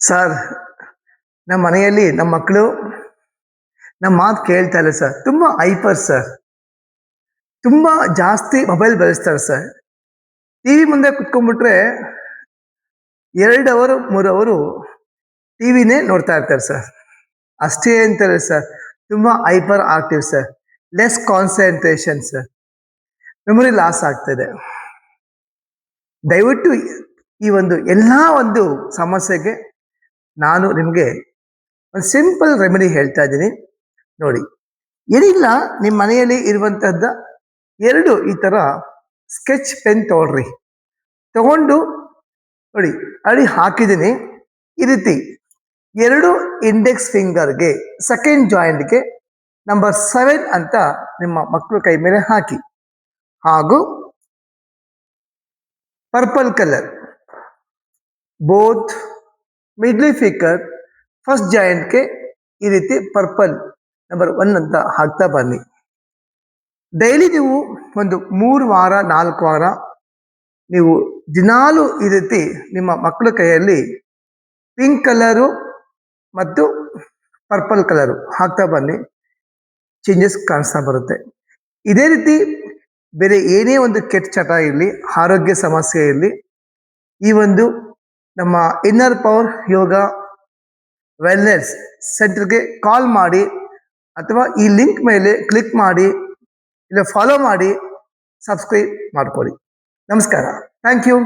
Sir, ನಮ್ಮ ಮನೆಯಲ್ಲಿ ನಮ್ಮ ಮಕ್ಕಳು ನಮ್ಮ ಮಾತು ಕೇಳ್ತಾ ಇಲ್ಲ ಸರ್. ತುಂಬಾ ಹೈಪರ್ ಸರ್. ತುಂಬಾ ಜಾಸ್ತಿ ಮೊಬೈಲ್ ಬಳಸ್ತಾರೆ ಸರ್. ಟಿವಿ ಮುಂದೆ ಕುತ್ಕೊಂಡ್ಬಿಟ್ರೆ 2 ಅವರು 3 ಅವರು ಟಿವಿನೇ ನೋಡ್ತಾ ಇರ್ತಾರೆ ಸರ್. ಅಷ್ಟೇ ಅಂತಾರೆ ಸರ್. ತುಂಬಾ hyper active sir. Less concentration sir. Memory loss ಆಗ್ತಿದೆ. ದಯವಿಟ್ಟು ಈ ಒಂದು ಎಲ್ಲಾ ಒಂದು ಸಮಸ್ಯೆಗೆ ನಾನು ನಿಮಗೆ ಒಂದು ಸಿಂಪಲ್ ರೆಮಿಡಿ ಹೇಳ್ತಾ ಇದ್ದೀನಿ ನೋಡಿ. ಏನಿಲ್ಲ, ನಿಮ್ಮ ಮನೆಯಲ್ಲಿ ಇರುವಂತಹದ್ದ 2 ಈ ತರ ಸ್ಕೆಚ್ ಪೆನ್ ತಗೊಳ್ರಿ. ತಗೊಂಡು ನೋಡಿ, ಅಲ್ಲಿ ಹಾಕಿದ್ದೀನಿ. ಈ ರೀತಿ 2 ಇಂಡೆಕ್ಸ್ ಫಿಂಗರ್ಗೆ ಸೆಕೆಂಡ್ ಜಾಯಿಂಟ್ಗೆ ನಂಬರ್ 7 ಅಂತ ನಿಮ್ಮ ಮಕ್ಕಳ ಕೈ ಮೇಲೆ ಹಾಕಿ. ಹಾಗೂ purple colour both middle finger first ಜಾಯಿಂಟ್ಗೆ ಈ ರೀತಿ ಪರ್ಪಲ್ ನಂಬರ್ 1 ಅಂತ ಹಾಕ್ತಾ ಬನ್ನಿ. ಡೈಲಿ ನೀವು ಒಂದು 3 ವಾರ 4 ವಾರ ನೀವು ದಿನಾಲು ಈ ರೀತಿ ನಿಮ್ಮ ಮಕ್ಕಳ ಕೈಯಲ್ಲಿ ಪಿಂಕ್ ಕಲರು ಮತ್ತು ಪರ್ಪಲ್ ಕಲರು ಹಾಕ್ತಾ ಬನ್ನಿ. ಚೇಂಜಸ್ ಕಾಣಿಸ್ತಾ ಬರುತ್ತೆ. ಇದೇ ರೀತಿ ಬೇರೆ ಏನೇ ಒಂದು ಕೆಟ್ಟ ಚಟ ಇರಲಿ, ಆರೋಗ್ಯ ಸಮಸ್ಯೆ ಇರಲಿ, ಈ ಒಂದು ನಮ್ಮ ಇನ್ನರ್ ಪವರ್ ಯೋಗ ವೆಲ್ನೆಸ್ ಸೆಂಟರ್ಗೆ ಕಾಲ್ ಮಾಡಿ ಅಥವಾ ಈ ಲಿಂಕ್ ಮೇಲೆ ಕ್ಲಿಕ್ ಮಾಡಿ, ಇಲ್ಲ ಫಾಲೋ ಮಾಡಿ, ಸಬ್ಸ್ಕ್ರೈಬ್ ಮಾಡ್ಕೊಳ್ಳಿ. ನಮಸ್ಕಾರ. Thank you.